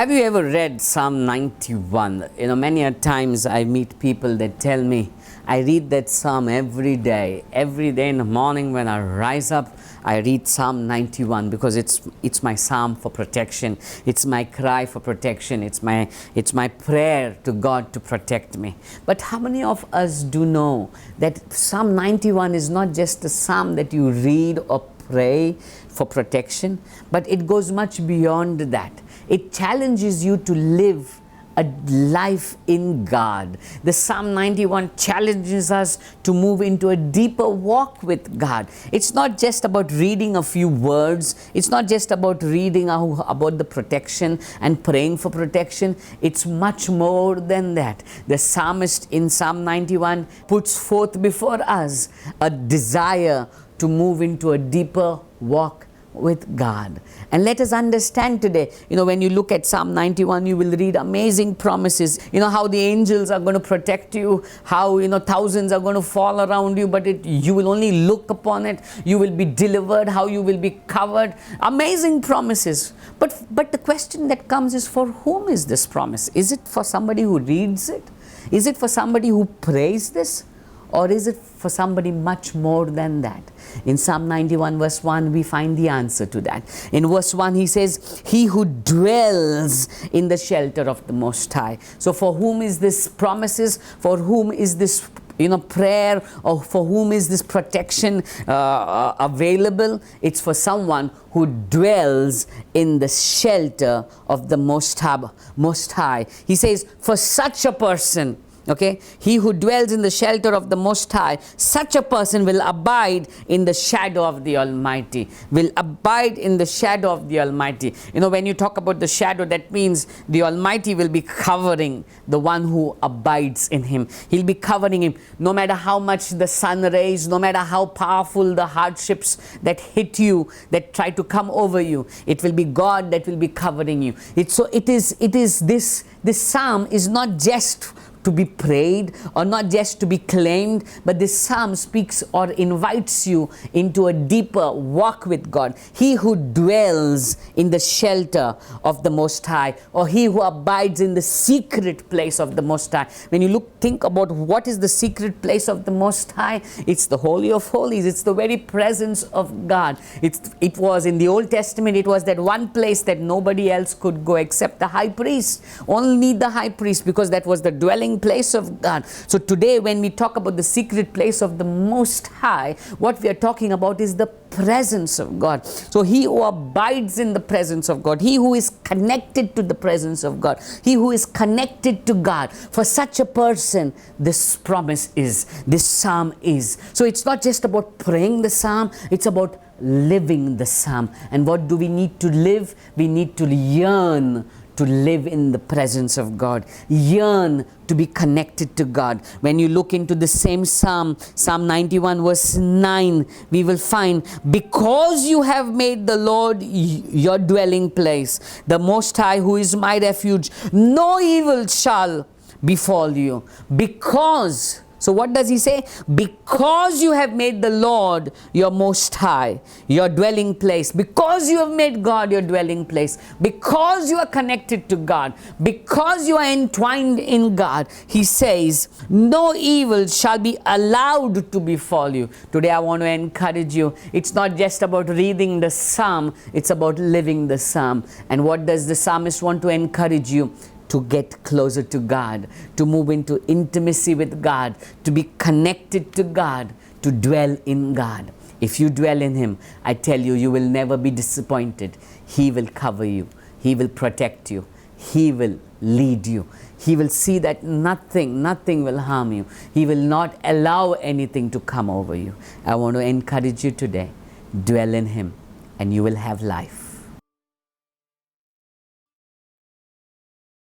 Have you ever read Psalm 91? Many a times I meet people that tell me, I read that psalm every day. Every day in the morning when I rise up, I read Psalm 91 because it's my psalm for protection. It's my cry for protection. It's my prayer to God to protect me. But how many of us do know that Psalm 91 is not just a psalm that you read or pray for protection, but it goes much beyond that. It challenges you to live a life in God. The Psalm 91 challenges us to move into a deeper walk with God. It's not just about reading a few words. It's not just about reading about the protection and praying for protection. It's much more than that. The psalmist in Psalm 91 puts forth before us a desire to move into a deeper walk with God. And let us understand today, when you look at Psalm 91, you will read amazing promises. How the angels are going to protect you, how thousands are going to fall around you, but you will only look upon it. You will be delivered, how you will be covered. Amazing promises. But the question that comes is, for whom is this promise? Is it for somebody who reads it? Is it for somebody who prays this? Or is it for somebody much more than that? In Psalm 91 verse 1, we find the answer to that. In verse 1, he says, he who dwells in the shelter of the Most High. So for whom is this promises? For whom is this prayer, or for whom is this protection available? It's for someone who dwells in the shelter of the Most High. He says, for such a person, he who dwells in the shelter of the Most High, such a person will abide in the shadow of the Almighty. Will abide in the shadow of the Almighty. When you talk about the shadow, that means the Almighty will be covering the one who abides in Him. He'll be covering him. No matter how much the sun rays, no matter how powerful the hardships that hit you, that try to come over you, it will be God that will be covering you. This psalm is not just to be prayed or not just to be claimed, but this psalm speaks or invites you into a deeper walk with God. He who dwells in the shelter of the Most High, or he who abides in the secret place of the Most High. When you think about what is the secret place of the Most High, it's the Holy of Holies. It's the very presence of God. It was in the Old Testament, it was that one place that nobody else could go except the high priest. Only the high priest, because that was the dwelling place of God. So today when we talk about the secret place of the Most High, what we are talking about is the presence of God. So he who abides in the presence of God, he who is connected to the presence of God, he who is connected to God, for such a person this promise is, this psalm is. So it's not just about praying the psalm, it's about living the psalm. And what do we need to live? We need to yearn to live in the presence of God, yearn to be connected to God. When you look into the same psalm, Psalm 91 verse 9, we will find, because you have made the Lord your dwelling place, the Most High who is my refuge, no evil shall befall you. Because, so what does he say? Because you have made the Lord your Most High, your dwelling place. Because you have made God your dwelling place. Because you are connected to God. Because you are entwined in God. He says, no evil shall be allowed to befall you. Today I want to encourage you. It's not just about reading the psalm. It's about living the psalm. And what does the psalmist want to encourage you? To get closer to God, to move into intimacy with God, to be connected to God, to dwell in God. If you dwell in Him, I tell you, you will never be disappointed. He will cover you. He will protect you. He will lead you. He will see that nothing will harm you. He will not allow anything to come over you. I want to encourage you today, dwell in Him and you will have life.